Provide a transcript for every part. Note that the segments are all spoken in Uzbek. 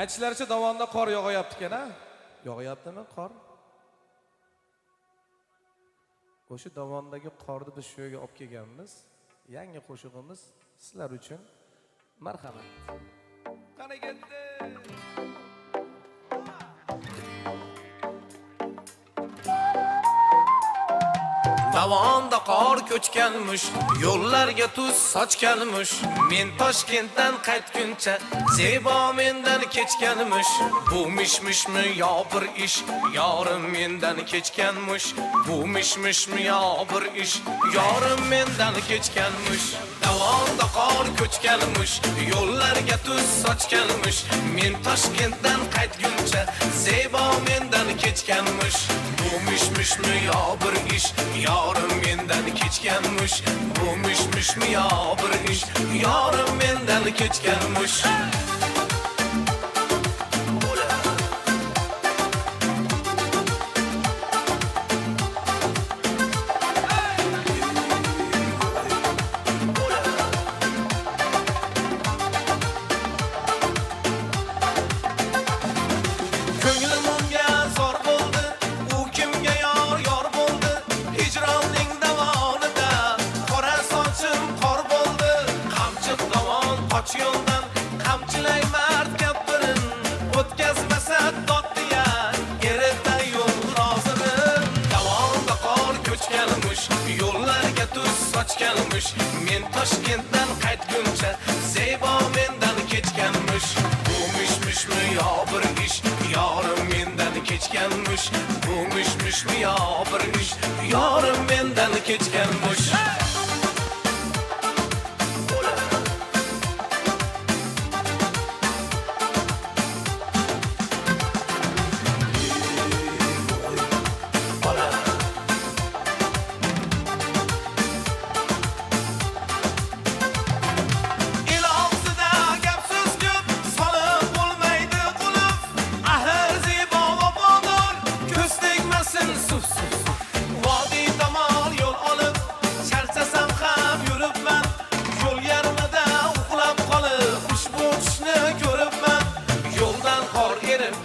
Aytishlaricha dovonda qor yog'ayapti ekan, ha? Yog'ayaptimi qor? O'sha dovondagi qorni biz shu yerga olib kelganmiz. Yangi qo'shig'imiz sizlar uchun. Marhamat. Qani ketdi. Dovonda qor ko'chganmish, yo'llarga tuz sochganmish. Men Toshkentdan qaytguncha Zebo mendan kechganmish. Bu mishmishmi yo bir ish, yorim mendan kechganmish. Bu mishmishmi yo bir ish, yorim mendan kechganmish. Dovonda qor ko'chganmish, yo'llarga tuz sochganmish. Men Toshkentdan qaytguncha Zebo mendan kechganmish. Bu mishmishmi yo bir ish, yorim mendan kechganmish. Bu mishmishmi yo bir ish, yorim mendan kechganmish. Yo'ldan qamchilay mard gapirin, o'tkazmasa doddiya erida yo'l rozimin. Dovonda qor ko'chganmish, yo'llarga tuz sochganmish. Men Toshkentdan qaytguncha Zebo mendan kechganmish. Bu mishmishmi yo bir ish, yorim mendan kechganmish. Bu mishmishmi yo bir ish, yorim mendan kechganmish.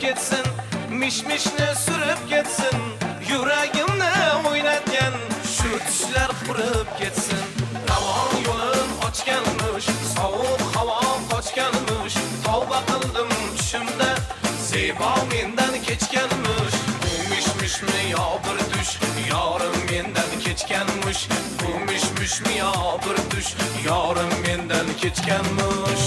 Ketsin, mishmishni surib ketsin, yuragimni o'ynatgan shu tushlar qurib ketsin. Dovon yo'lim ochganmish, sovuq havo qochganmish. Tavba qildim tushimda, Zebo mendan kechganmish. Bu mishmishmi yo bir tush, yorim mendan kechganmish. Bu mishmishmi yo bir tush, yorim mendan kechganmish.